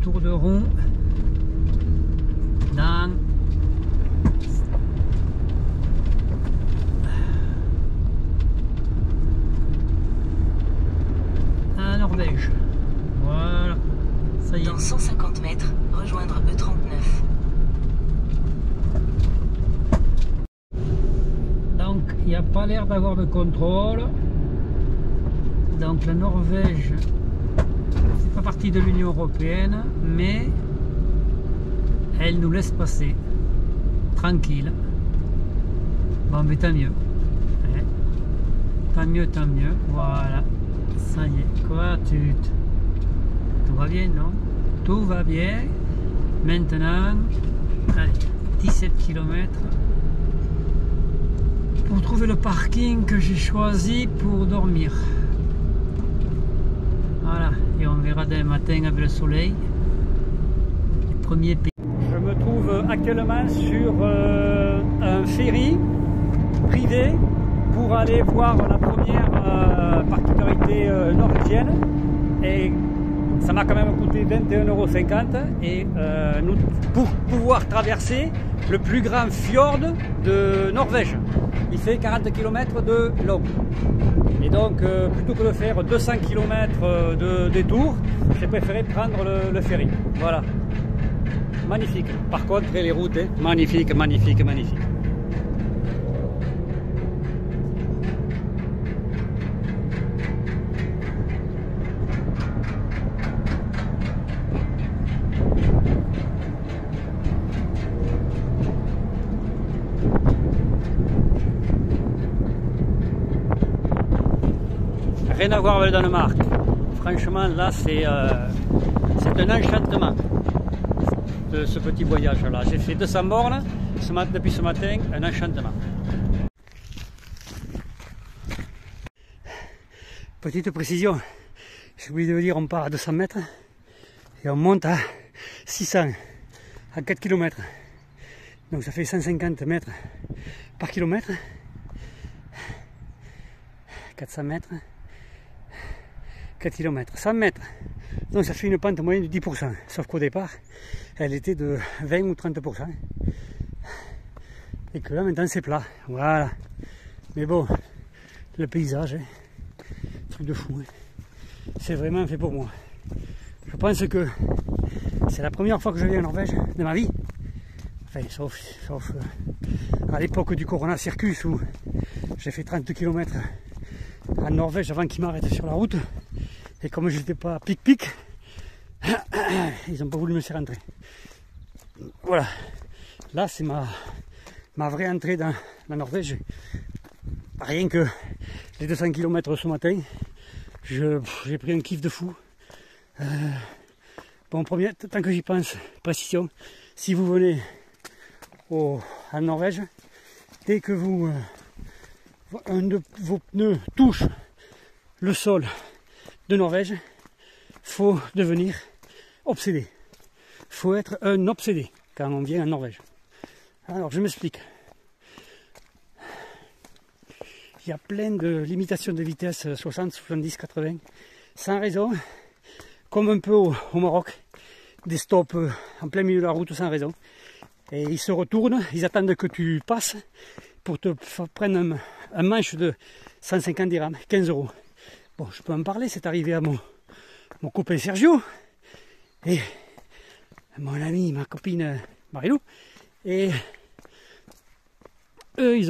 tour de rond dans la Norvège. Voilà, ça y est. Dans 150 mètres, rejoindre E39. Donc il n'y a pas l'air d'avoir de contrôle. Donc la Norvège, c'est pas partie de l'Union Européenne, mais elle nous laisse passer tranquille. Bon, mais tant mieux. Ouais. Tant mieux, tant mieux. Voilà, ça y est. Quoi, tout va bien, non? Tout va bien. Maintenant, allez, 17 km pour trouver le parking que j'ai choisi pour dormir. Voilà, et on verra demain matin avec le soleil les premiers pays. Je me trouve actuellement sur un ferry privé pour aller voir la première particularité norvégienne, et ça m'a quand même coûté 21,50 € et nous, pour pouvoir traverser le plus grand fjord de Norvège. Il fait 40 km de long. Et donc, plutôt que de faire 200 km de détour, j'ai préféré prendre le ferry. Voilà. Magnifique. Par contre, les routes, hein, magnifique, magnifique, magnifique. Rien à voir avec le Danemark. Franchement, là, c'est un enchantement de ce petit voyage-là. J'ai fait 200 bornes depuis ce matin, un enchantement. Petite précision, j'ai oublié de vous dire, on part à 200 mètres et on monte à 600, à 4 km. Donc ça fait 150 mètres par kilomètre, 400 mètres. 4 km, 100 mètres, donc ça fait une pente moyenne de 10%, sauf qu'au départ elle était de 20 ou 30%, et que là maintenant c'est plat, voilà. Mais bon, le paysage, hein, truc de fou, hein. C'est vraiment fait pour moi. Je pense que c'est la première fois que je viens en Norvège de ma vie, enfin sauf à l'époque du Corona Circus où j'ai fait 30 km en Norvège avant qu'ils m'arrêtent sur la route. Et comme je n'étais pas pic-pic, ils n'ont pas voulu me laisser rentrer. Voilà. Là, c'est ma vraie entrée dans la Norvège. Rien que les 200 km ce matin, j'ai pris un kiff de fou. Bon, premier, tant que j'y pense, précision, si vous venez en Norvège, dès que un de vos pneus touche le sol de Norvège, faut devenir obsédé. Faut être un obsédé quand on vient en Norvège. Alors je m'explique. Il y a plein de limitations de vitesse 60, 70, 80, sans raison, comme un peu au Maroc, des stops en plein milieu de la route sans raison. Et ils se retournent, ils attendent que tu passes pour te prendre un manche de 150 dirhams, 15 €. Bon, je peux en parler, c'est arrivé à mon copain Sergio et à mon ami, ma copine Marilou. Et eux,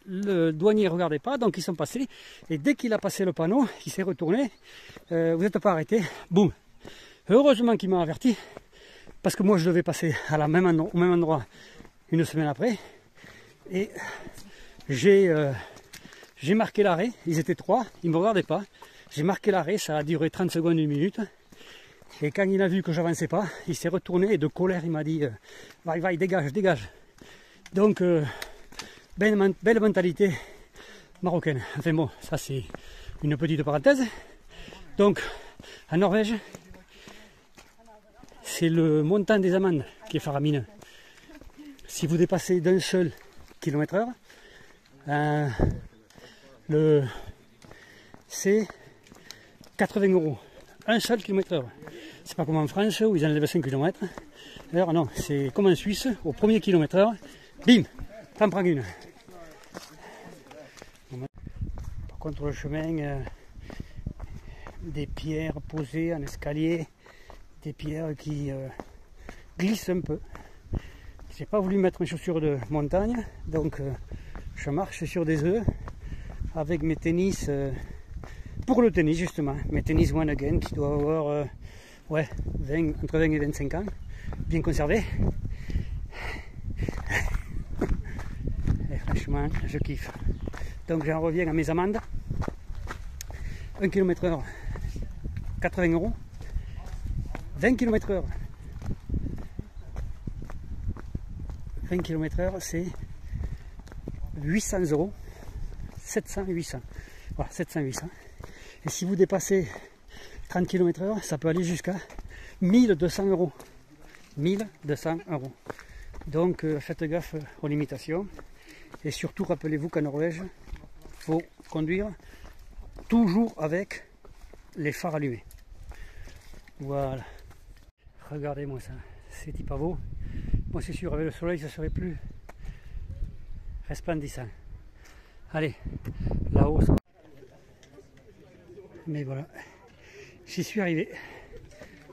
le douanier ne regardait pas, donc ils sont passés. Et dès qu'il a passé le panneau, il s'est retourné. Vous n'êtes pas arrêté. Boum. Heureusement qu'il m'a averti, parce que moi je devais passer au même endroit une semaine après. Et j'ai marqué l'arrêt, ils étaient 3, ils ne me regardaient pas. J'ai marqué l'arrêt, ça a duré 30 secondes, 1 minute. Et quand il a vu que j'avançais pas, il s'est retourné et de colère, il m'a dit va, dégage, dégage. Donc, belle mentalité marocaine. Enfin bon, ça c'est une petite parenthèse. Donc, en Norvège, c'est le montant des amendes qui est faramineux. Si vous dépassez d'un seul km/h, c'est 80 €. Un seul km/h. C'est pas comme en France où ils enlèvent 5 km. Alors non, c'est comme en Suisse, au premier kilomètre-heure, bim, t'en prends une. Par contre le chemin, des pierres posées en escalier, des pierres qui glissent un peu. J'ai pas voulu mettre mes chaussures de montagne, donc je marche sur des œufs avec mes tennis, pour le tennis justement, mes tennis One Again qui doivent avoir ouais, entre 20 et 25 ans, bien conservés. Et franchement, je kiffe. Donc j'en reviens à mes amendes. 1 km/h, 80 €. 20 km/h. 20 km/h, c'est 800 €. 700, 800. Voilà, 700, 800. Et si vous dépassez 30 km/h, ça peut aller jusqu'à 1200 €. 1200 €. Donc faites gaffe aux limitations. Et surtout, rappelez-vous qu'en Norvège, il faut conduire toujours avec les phares allumés. Voilà. Regardez-moi ça. C'est pas beau. Moi, c'est sûr, avec le soleil, ça serait plus resplendissant. Allez, là-haut. Mais voilà, j'y suis arrivé.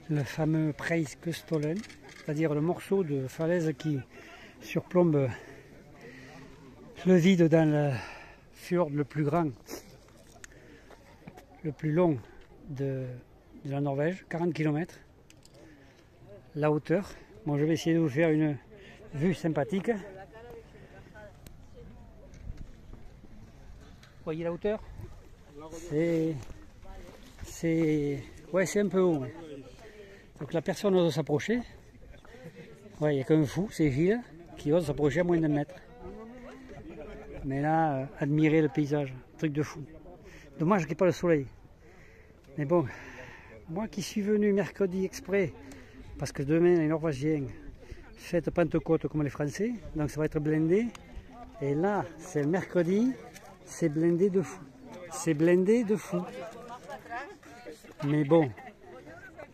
Le fameux Preikestollen, c'est-à-dire le morceau de falaise qui surplombe le vide dans le fjord le plus grand, le plus long de la Norvège, 40 km. La hauteur. Bon, je vais essayer de vous faire une vue sympathique. Voyez la hauteur? C'est un peu haut. Ouais. Donc la personne ose s'approcher. Ouais, il n'y a qu'un fou, c'est Gilles, qui ose s'approcher à moins d'un mètre. Mais là, admirer le paysage, truc de fou. Dommage qu'il n'y ait pas le soleil. Mais bon, moi qui suis venu mercredi exprès, parce que demain les Norvégiens fêtent Pentecôte comme les Français, donc ça va être blindé. Et là, c'est le mercredi, c'est blindé de fou. C'est blindé de fou. Mais bon,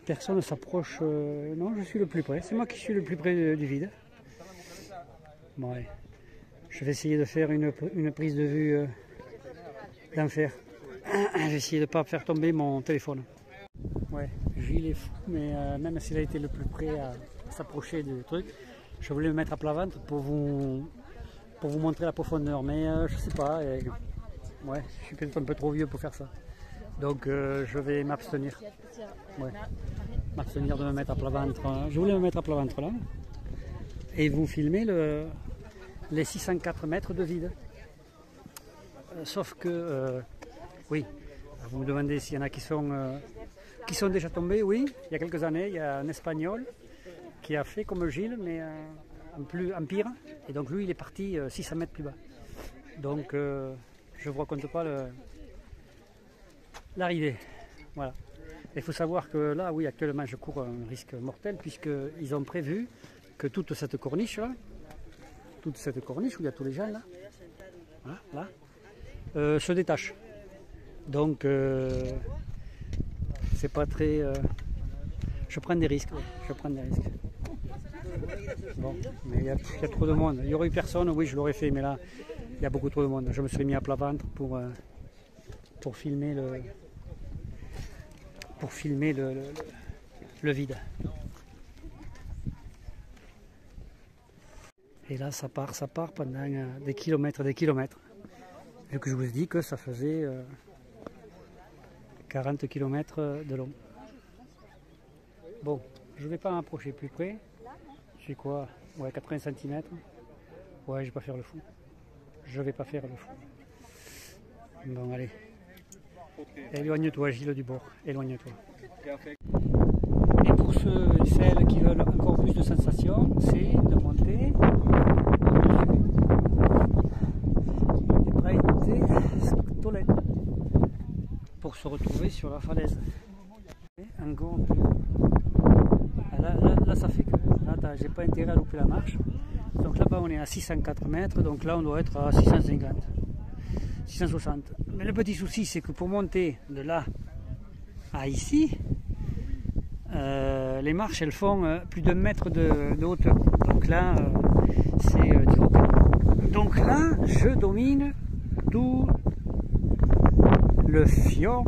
personne ne s'approche. Non, je suis le plus près. C'est moi qui suis le plus près du vide. Bon, allez. Je vais essayer de faire une prise de vue d'enfer. Je vais essayer de ne pas faire tomber mon téléphone. Ouais, Gilles est fou, mais même s'il a été le plus près à s'approcher du truc, je voulais me mettre à plat ventre pour vous montrer la profondeur. Mais je sais pas. Ouais, je suis peut-être un peu trop vieux pour faire ça. Donc je vais m'abstenir. Ouais. M'abstenir de me mettre à plat ventre. Je voulais me mettre à plat ventre là. Et vous filmer les 604 mètres de vide. Sauf que, oui, vous me demandez s'il y en a qui sont déjà tombés. Oui, il y a quelques années, il y a un Espagnol qui a fait comme Gilles, mais en pire. Et donc lui, il est parti 600 mètres plus bas. Donc je ne vous raconte pas l'arrivée. Voilà. Il faut savoir que là, oui, actuellement, je cours un risque mortel puisqu'ils ont prévu que toute cette corniche où il y a tous les gens là, voilà, là, se détache. Donc, c'est pas très. Je prends des risques. Je prends des risques. Bon, mais il y a trop de monde. Il y aurait eu personne, oui, je l'aurais fait, mais là, il y a beaucoup trop de monde. Je me suis mis à plat ventre pour filmer le vide. Et là, ça part pendant des kilomètres. Vu que je vous ai dit que ça faisait 40 km de long. Bon, je ne vais pas m'approcher plus près. J'ai quoi? Ouais, 80 cm. Ouais, je vais pas faire le fou. Bon, allez. Éloigne-toi, Gilles du bord. Éloigne-toi. Et pour ceux et celles qui veulent encore plus de sensations, c'est de monter pour se retrouver sur la falaise. Encore plus. Là, ça fait que. Là, j'ai pas intérêt à louper la marche. Donc là-bas, on est à 604 mètres. Donc là, on doit être à 650, 660. Mais le petit souci, c'est que pour monter de là à ici, les marches elles font plus d'1 mètre de hauteur. Donc là, c'est du haut. Donc là, je domine tout le fjord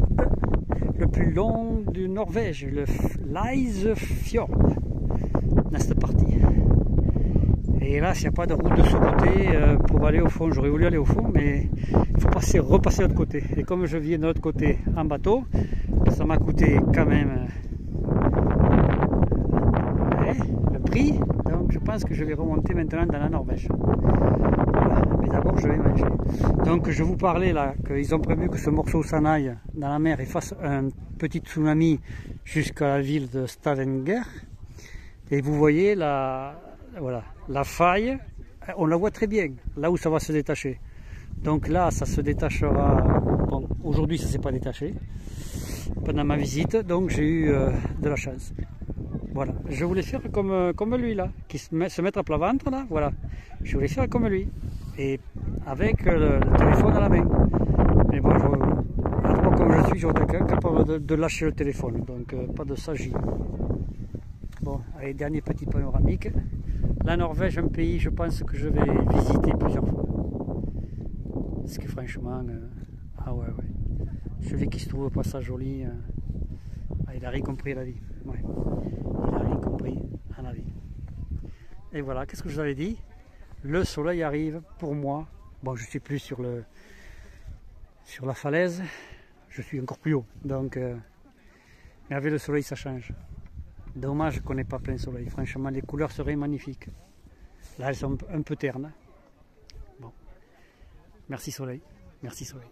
le plus long de Norvège, le Leisfjord, dans cette partie. Et là, s'il n'y a pas de route de ce côté pour aller au fond, j'aurais voulu aller au fond, mais il faut repasser de l'autre côté. Et comme je viens de l'autre côté en bateau, ça m'a coûté quand même le prix. Donc je pense que je vais remonter maintenant dans la Norvège. Voilà. Mais d'abord, je vais manger. Donc je vous parlais là qu'ils ont prévu que ce morceau s'en aille dans la mer et fasse un petit tsunami jusqu'à la ville de Stavanger. Et vous voyez la faille, on la voit très bien, là où ça va se détacher. Donc là, ça se détachera. Bon, aujourd'hui, ça ne s'est pas détaché pendant ma visite, donc j'ai eu de la chance. Voilà, je voulais faire comme lui là, qui se mettre à plat ventre là, voilà. Je voulais faire comme lui, et avec le téléphone à la main. Mais bon, comme je suis, j'aurais été capable de lâcher le téléphone, donc pas de s'agir. Bon, allez, dernier petit panoramique. La Norvège, un pays, je pense que je vais visiter plusieurs fois. Parce que franchement, ah ouais. Celui qui se trouve pas ça joli, il a rien compris à la vie. Ouais. Il a rien compris à la vie. Et voilà, qu'est-ce que je vous avais dit? Le soleil arrive pour moi. Bon, je suis plus sur la falaise, je suis encore plus haut. Donc, mais avec le soleil, ça change. Dommage qu'on n'ait pas plein soleil. Franchement, les couleurs seraient magnifiques. Là, elles sont un peu ternes. Bon. Merci soleil. Merci soleil.